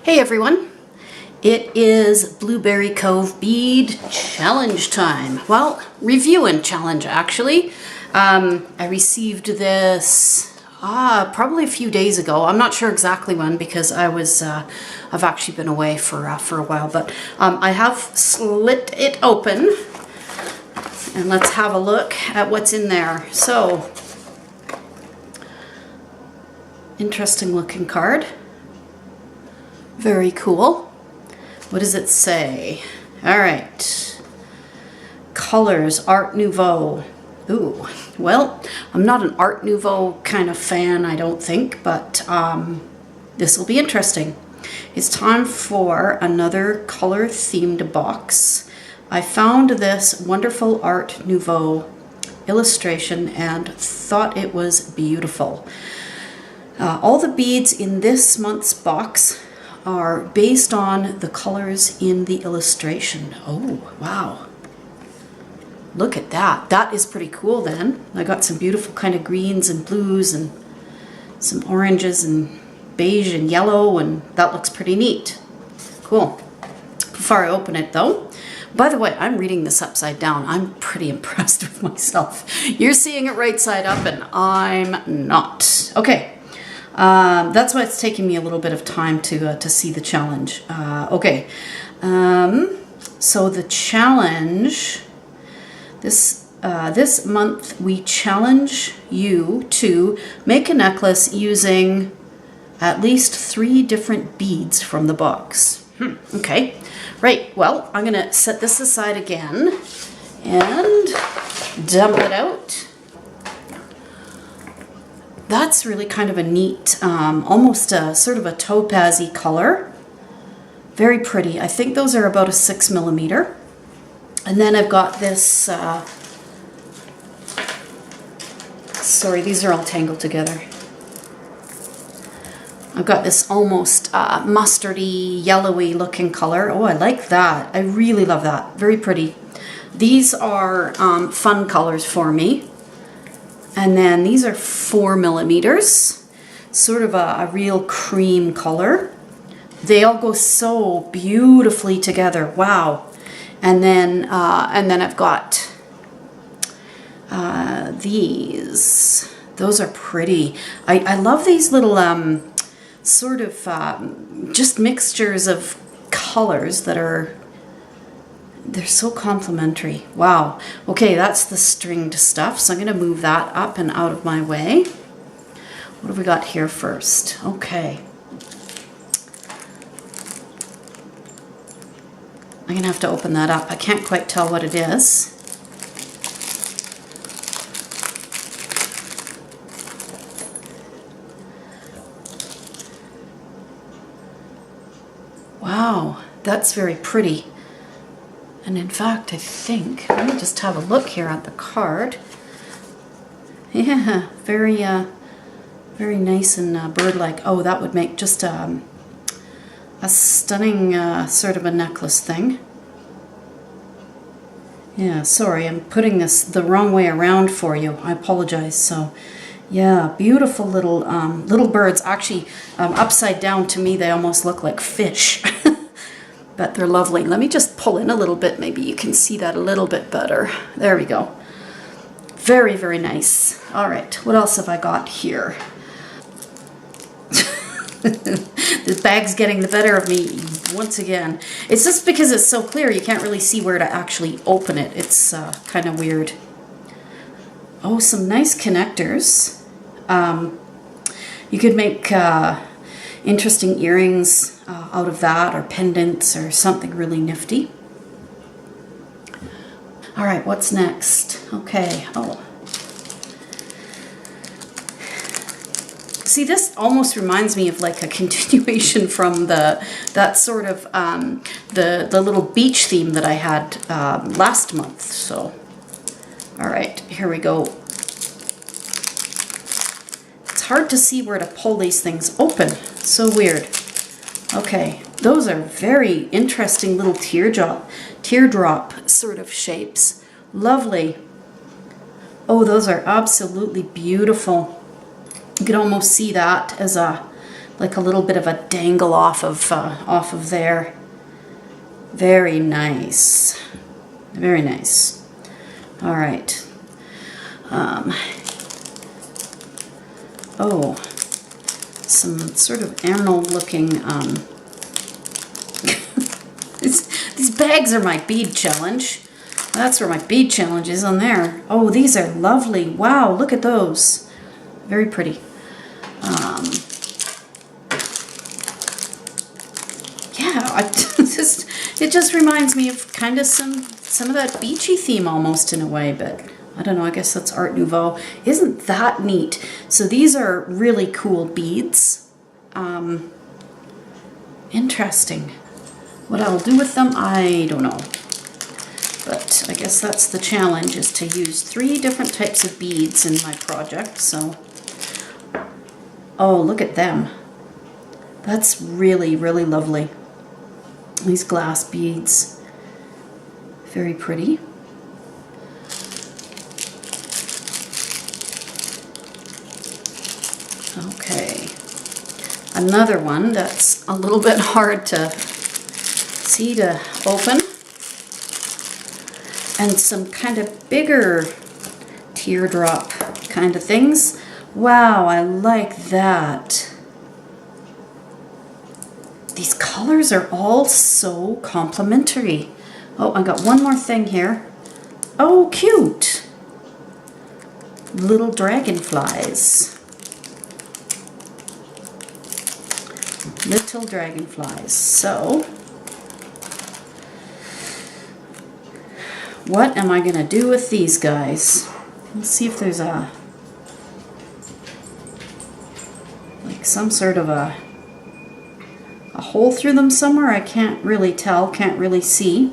Hey everyone, it is Blueberry Cove Bead challenge time. Well, review and challenge actually. I received this probably a few days ago. I'm not sure exactly when because I've actually been away for a while, but I have slit it open and let's have a look at what's in there. So, interesting looking card. Very cool. What does it say? All right. Colors, Art Nouveau. Ooh, well, I'm not an Art Nouveau kind of fan, I don't think, but this will be interesting. It's time for another color-themed box. I found this wonderful Art Nouveau illustration and thought it was beautiful. All the beads in this month's box are based on the colors in the illustration. Oh, wow. Look at that. That is pretty cool then. I got some beautiful kind of greens and blues and some oranges and beige and yellow, and that looks pretty neat. Cool. Before I open it though, by the way, I'm reading this upside down. I'm pretty impressed with myself. You're seeing it right side up and I'm not. Okay. That's why it's taking me a little bit of time to see the challenge. Okay, so the challenge, this month we challenge you to make a necklace using at least 3 different beads from the box. Okay, right, well, I'm going to set this aside again and dump it out. That's really kind of a neat, almost a sort of a topaz-y color. Very pretty. I think those are about a 6mm. And then I've got this, sorry, these are all tangled together. I've got this almost mustardy, yellowy looking color. Oh, I like that. I really love that. Very pretty. These are fun colors for me. And then these are 4mm, sort of a real cream color. They all go so beautifully together. Wow. And then I've got these. Those are pretty. I love these little sort of just mixtures of colors that are, they're so complementary. Wow. Okay, that's the stringed stuff. So I'm going to move that up and out of my way. What have we got here first? Okay. I'm going to have to open that up. I can't quite tell what it is. Wow, that's very pretty. And in fact, I think, let me just have a look here at the card. Yeah, very nice and bird-like. Oh, that would make just a stunning sort of a necklace thing. Yeah, sorry, I'm putting this the wrong way around for you. I apologize. So, yeah, beautiful little birds. Actually, upside down to me, they almost look like fish. But they're lovely. Let me just pull in a little bit. Maybe you can see that a little bit better. There we go. Very, very nice. All right, what else have I got here? This bag's getting the better of me once again. It's just because it's so clear you can't really see where to actually open it. It's kind of weird. Oh, some nice connectors. You could make interesting earrings out of that, or pendants, or something really nifty. All right, what's next? Okay. Oh, see, this almost reminds me of like a continuation from that sort of the little beach theme that I had last month. So, all right, here we go. It's hard to see where to pull these things open. So weird. Okay, those are very interesting little teardrop sort of shapes. Lovely. Oh, those are absolutely beautiful. You could almost see that as a like a little bit of a dangle off of there. Very nice. Very nice. All right. Oh, some sort of emerald looking, these bags are my bead challenge. That's where my bead challenge is, on there. Oh, these are lovely. Wow, look at those. Very pretty. Yeah, it just reminds me of kind of some of that beachy theme almost in a way, but I don't know, I guess that's Art Nouveau. Isn't that neat? So these are really cool beads. Interesting. What I'll do with them, I don't know. But I guess that's the challenge, is to use 3 different types of beads in my project. So, oh, look at them. That's really, really lovely. These glass beads. Very pretty. Okay. Another one that's a little bit hard to see to open. And some kind of bigger teardrop kind of things. Wow, I like that. These colors are all so complementary. Oh, I got one more thing here. Oh, cute. Little dragonflies. Little dragonflies. So, what am I going to do with these guys? Let's see if there's like some sort of a hole through them somewhere. I can't really tell, can't really see.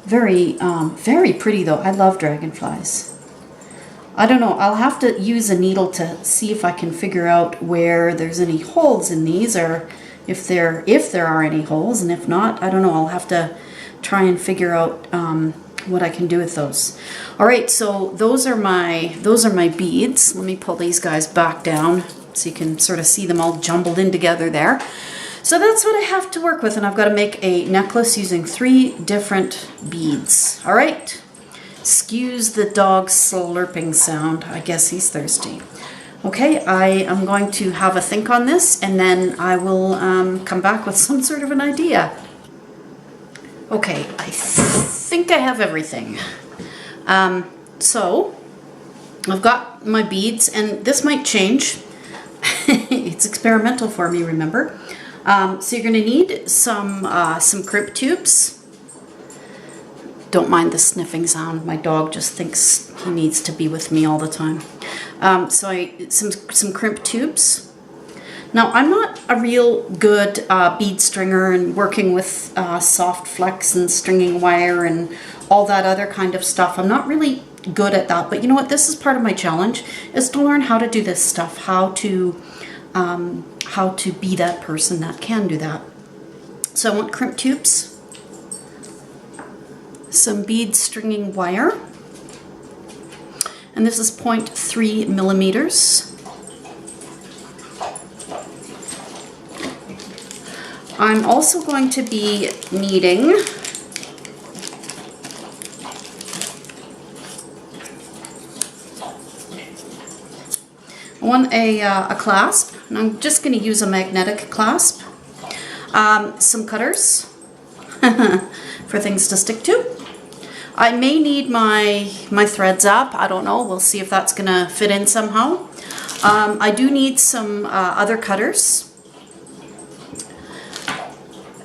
Very, very pretty though. I love dragonflies. I don't know, I'll have to use a needle to see if I can figure out where there's any holes in these, or if there are any holes, and if not, I don't know, I'll have to try and figure out what I can do with those. All right, so those are my beads. Let me pull these guys back down so you can sort of see them all jumbled in together there. So that's what I have to work with, and I've got to make a necklace using 3 different beads. All right, excuse the dog slurping sound. I guess he's thirsty. Okay, I am going to have a think on this, and then I will come back with some sort of an idea. Okay, I think I have everything. So I've got my beads, and this might change. It's experimental for me, remember? So you're going to need some crimp tubes. Don't mind the sniffing sound. My dog just thinks he needs to be with me all the time. So some crimp tubes. Now, I'm not a real good bead stringer and working with soft flex and stringing wire and all that other kind of stuff. I'm not really good at that, but you know what? This is part of my challenge, is to learn how to do this stuff, how to be that person that can do that. So I want crimp tubes, some bead stringing wire, and this is 0.3 millimeters. I'm also going to be needing a clasp, and I'm just going to use a magnetic clasp, some cutters for things to stick to. I may need my threads up, I don't know, we'll see if that's going to fit in somehow. I do need some other cutters.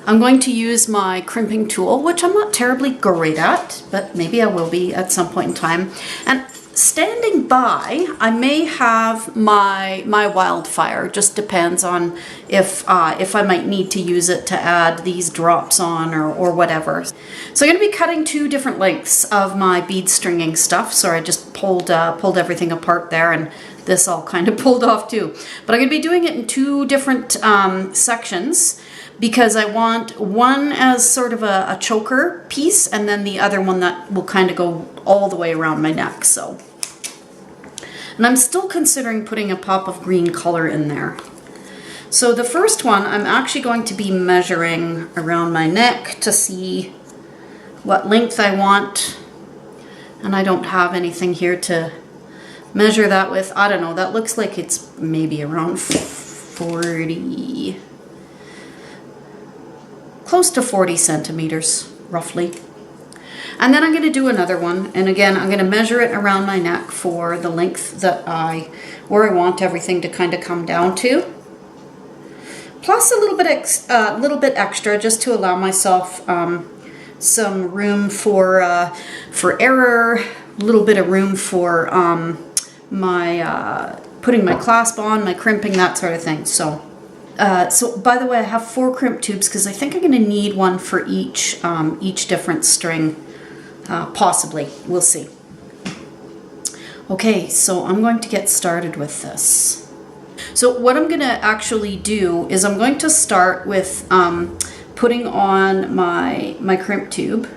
I'm going to use my crimping tool, which I'm not terribly great at, but maybe I will be at some point in time. And standing by, I may have my wildfire. Just depends on if I might need to use it to add these drops on or whatever. So I'm going to be cutting 2 different lengths of my bead stringing stuff. So I just pulled everything apart there, and this all kind of pulled off too. But I'm going to be doing it in 2 different sections, because I want one as sort of a choker piece, and then the other one that will kind of go all the way around my neck. So, and I'm still considering putting a pop of green color in there. So the first one, I'm actually going to be measuring around my neck to see what length I want. And I don't have anything here to measure that with. I don't know, that looks like it's maybe around 40, close to 40 centimeters, roughly. And then I'm going to do another one, and again I'm going to measure it around my neck for the length that where I want everything to kind of come down to. Plus a little bit extra just to allow myself some room for error, a little bit of room for my putting my clasp on, my crimping, that sort of thing. So by the way, I have 4 crimp tubes because I think I'm going to need one for each different string. Possibly. We'll see. Okay, so I'm going to get started with this. So what I'm going to actually do is I'm going to start with putting on my crimp tube.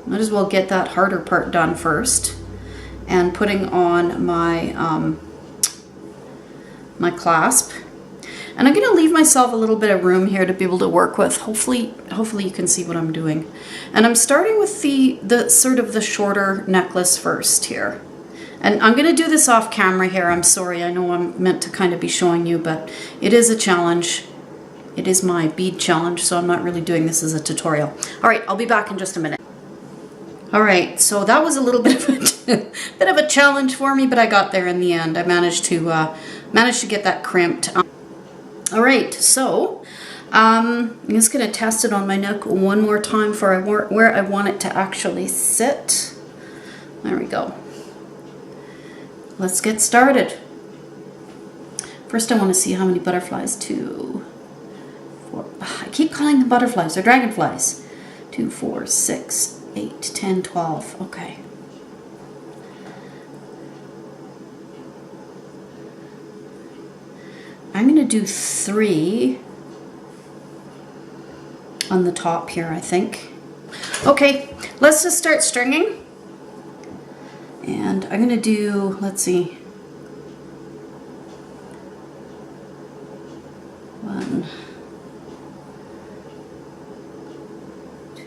Might as well get that harder part done first. And putting on my my clasp. And I'm going to leave myself a little bit of room here to be able to work with. Hopefully you can see what I'm doing. And I'm starting with the sort of the shorter necklace first here. And I'm going to do this off camera here. I'm sorry. I know I'm meant to kind of be showing you, but it is a challenge. It is my bead challenge, so I'm not really doing this as a tutorial. All right, I'll be back in just a minute. All right, so that was a little bit of a challenge for me, but I got there in the end. I managed to get that crimped. All right, so I'm just going to test it on my neck one more time for where I want it to actually sit. There we go. Let's get started. First I want to see how many butterflies. 2, 4, I keep calling them butterflies, they're dragonflies. 2, 4, 6, 8, 10, 12, okay. I'm going to do 3 on the top here, I think. Okay, let's just start stringing. And I'm going to do, let's see, 1, 2,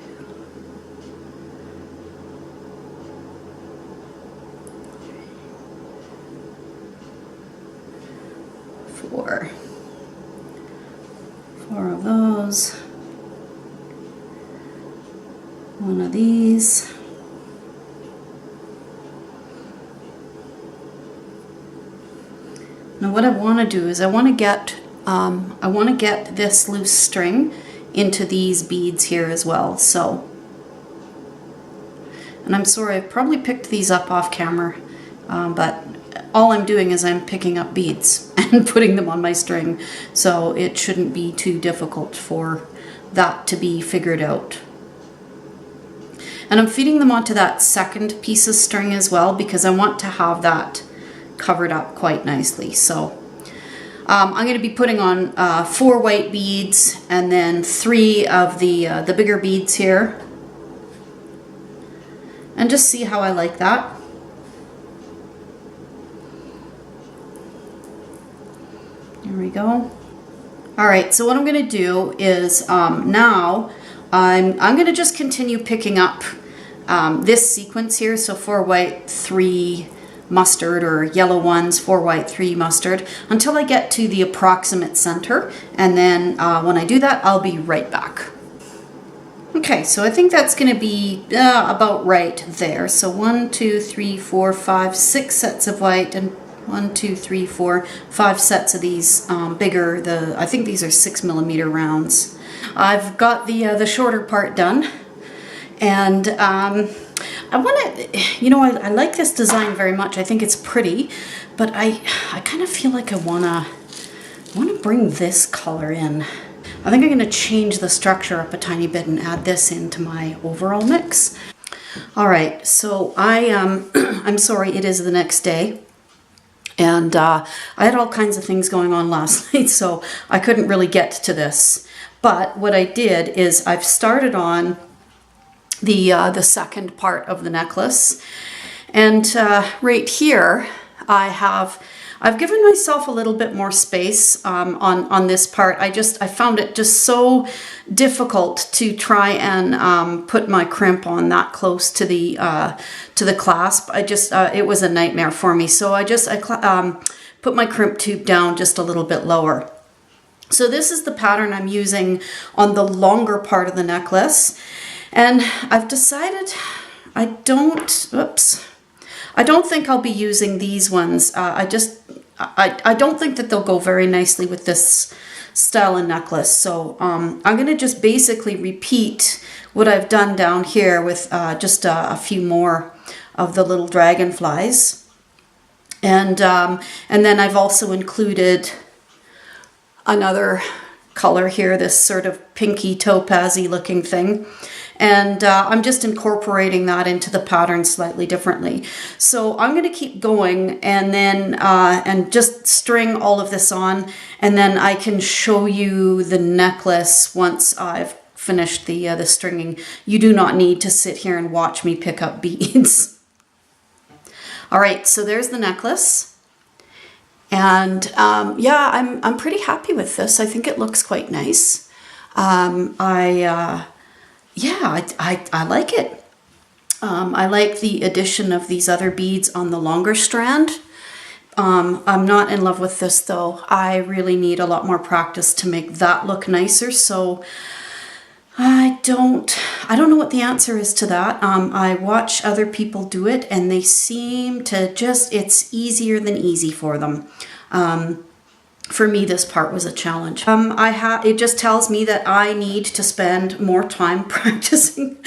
4. 4 of those. 1 of these. Now what I want to do is I want to get this loose string into these beads here as well. So, and I'm sorry, I probably picked these up off camera, but all I'm doing is I'm picking up beads and putting them on my string, so it shouldn't be too difficult for that to be figured out. And I'm feeding them onto that second piece of string as well because I want to have that covered up quite nicely. So I'm going to be putting on 4 white beads and then 3 of the bigger beads here, and just see how I like that. There we go. All right, so what I'm going to do is now I'm going to just continue picking up this sequence here. So 4 white, 3 mustard, or yellow ones, 4 white, 3 mustard, until I get to the approximate center. And then when I do that, I'll be right back. Okay, so I think that's going to be about right there. So 1, 2, 3, 4, 5, 6 sets of white, and 1, 2, 3, 4, 5 sets of these bigger. I think these are 6mm rounds. I've got the shorter part done, and I want to, you know, I like this design very much. I think it's pretty, but I kind of feel like I want to bring this color in. I think I'm going to change the structure up a tiny bit and add this into my overall mix. All right, so I'm sorry, it is the next day. And I had all kinds of things going on last night, so I couldn't really get to this. But what I did is I've started on the second part of the necklace, and right here I have I've given myself a little bit more space on this part. I found it just so difficult to try and put my crimp on that close to the clasp. It was a nightmare for me. So I put my crimp tube down just a little bit lower. So this is the pattern I'm using on the longer part of the necklace. And I've decided I don't think I'll be using these ones. I don't think that they'll go very nicely with this style of necklace. So I'm going to just basically repeat what I've done down here with just a few more of the little dragonflies. And then I've also included another color here, this sort of pinky topaz-y looking thing. And I'm just incorporating that into the pattern slightly differently. So I'm going to keep going and then and just string all of this on, and then I can show you the necklace once I've finished the stringing. You do not need to sit here and watch me pick up beads. All right, so there's the necklace. And yeah, I'm pretty happy with this. I think it looks quite nice. Yeah, I like it. I like the addition of these other beads on the longer strand. I'm not in love with this though. I really need a lot more practice to make that look nicer. So I don't know what the answer is to that. I watch other people do it and they seem to it's easier than easy for them. For me, this part was a challenge. It just tells me that I need to spend more time practicing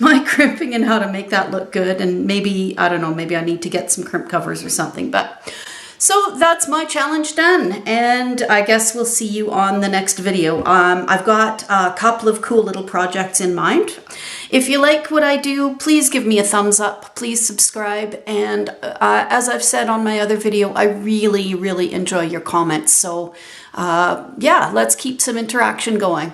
my crimping and how to make that look good. And maybe, I don't know, maybe I need to get some crimp covers or something. But so that's my challenge done. And I guess we'll see you on the next video. I've got a couple of cool little projects in mind. If you like what I do, please give me a thumbs up, please subscribe, and as I've said on my other video, I really, really enjoy your comments. So yeah, let's keep some interaction going.